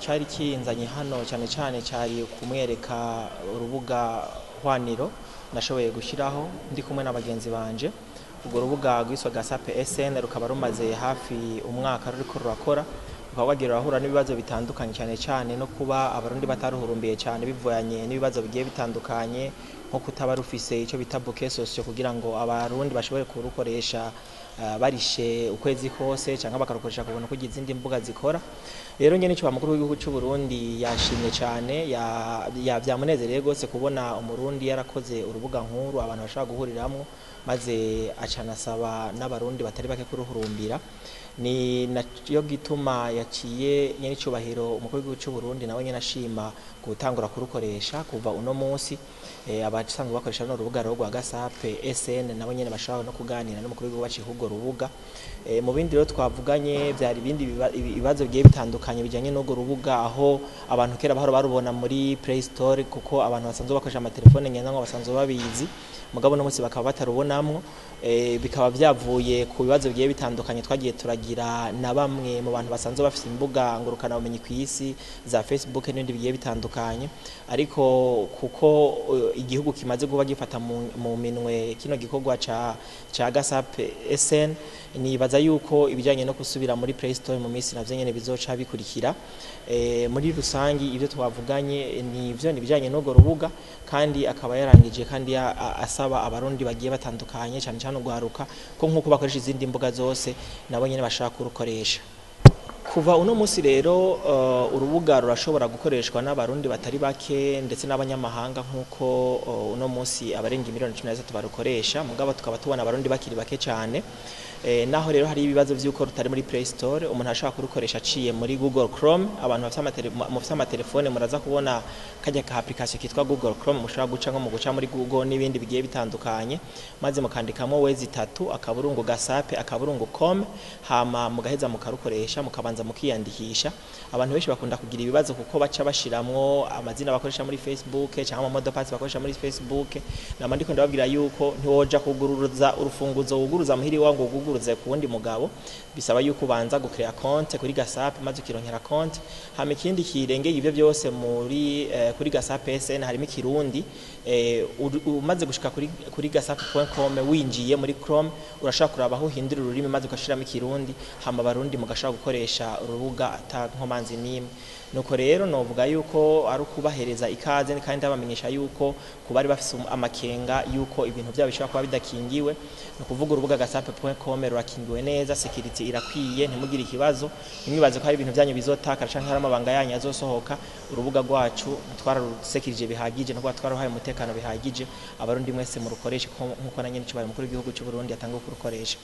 cyari kinzanye hano cyane cyane cyari kumwereka urubuga hwaniro nashoboye gushiraho ndi kumwe n'abagenzi banje. Ubwo rubuga rwiswa Gasape SN rukaba rumaze hafi umwaka ruriko rurakora, ukaba wagira urahura n'ibibazo bitandukanye cyane cyane no kuba abarundi bataruhurumbiye cyane bivuyanye n'ibibazo bigiye bitandukanye nko kutaba rufise icyo bita bouquet social kugira ngo abarundi bashobore kurukoresha barishe ukwezi kose cyangwa bakarukoresha kubona ko izindi mbuga zikora. Rero nyene cyo bamukuru w'igihugu cy'u Burundi yashimye cyane byamunezereye gose kubona umurundi yarakoze urubuga nkuru abantu bashaka guhuriramwo, maze acanasaba n'abarundi batari bake kuruhurumbira. Ni nayo gituma yaciye nyene cyubahiro umukuru w'igihugu cy'u Burundi nawe nyene ashima gutangura kurukoresha kuva uno munsi. Abasanzwe bakoresha no rubuga rwo Gasape SN nabo nyene bashaka no kuganira n'umukuru w'igihugu bacihugo rubuga. Mu bindi rero twavuganye byari bindi ibibazo bigiye bitandukanye bijanye no rubuga, aho abantu kera bahora barubona muri Play Store kuko abantu basanzwe bakoresha amatelefone ngendanwa basanzwe babizi, mugabo no munsi bakaba batarubonamwo. Bikaba byavuye ku bibazo bigiye bitandukanye twagiye turagira na bamwe mu bantu basanzwe bafite imbuga ngurukana bumenyi kw'isi za Facebook n'ibindi bigiye bitandukanye, ariko kuko igihugu kimaze kuba gifata mu minwe kino gikorwa ca Gasape SN, nibaza yuko ibijanye no kusubira muri Play Store mu minsi navyo nyene bizoca bikurikira. Muri rusangi ibyo twavuganye nivyo nibijanye n'ugo rubuga, kandi akaba yarangije kandi asaba abarundi bagiye batandukanye cyane cyane ugwaruka ko nkuko bakoresha izindi mbuga zose nabo nyene bashaka kurukoresha. Kuva uno munsi rero urubuga rurashobora gukoreshwa n'abarundi batari bake ndetse n'abanyamahanga nkuko uno munsi abarenga miliyoni 13 barukoresha, mugabo tukaba tubona abarundi bakiri bake cyane. Naho rero hari ibibazo by'uko rutari muri Play Store, umuntu ashaka kurukoresha aciye muri Google Chrome. Abantu bafite amatelefone muraza kubona kajya ka application kitwa Google Chrome, mushaka guca nko mu guca muri Google n'ibindi bigiye bitandukanye, maze mukandikamo wezi3 akaburungu Gasape akaburungu.com, hama mugaheza mukarukoresha mukabanza mukiyandikisha. Abantu benshi bakunda kugira ibibazo kuko baca bashiramwo amazina bakoresha muri Facebook cyangwa amodopasi bakoresha muri Facebook. Namandiko ndababwira yuko ntiwoja kuguruza urufunguzo wuguruza muhiri wangu uguruze ku wundi mugabo, bisaba yuko ubanza gukrea konte kuri Gasape maze ukironkera konte. Hama ikindi kirengeye ibyo byose muri kuri Gasape SN harimo Kirundi. Umaze gushika kuri gasape.com winjiye muri Chrome urashaka kuraba aho hindura ururimi maze ukashiramo Kirundi, hama barundi mugashaka gukoresha urubuga atankomanzi nimwe. Nuko rero novuga yuko ari kubahereza ikaze kandi abamenyesha yuko kubari bafise amakenga yuko ibintu byabo bishobora kuba bidakingiwe, no kuvuga urubuga gasape.com rurakingiwe neza, security irakwiye, ntimugire ikibazo, nimwibaze ko hari ibintu byanyu bizotakara canke hari amabanga yanyu azosohoka. Urubuga rwacu twararusekirije bihagije no twarahaye umutekano bihagije, abarundi mwese murukoreshe nkuko nanye nicyo bari mukuru w'igihugu cy'u Burundi atanga kurukoresha.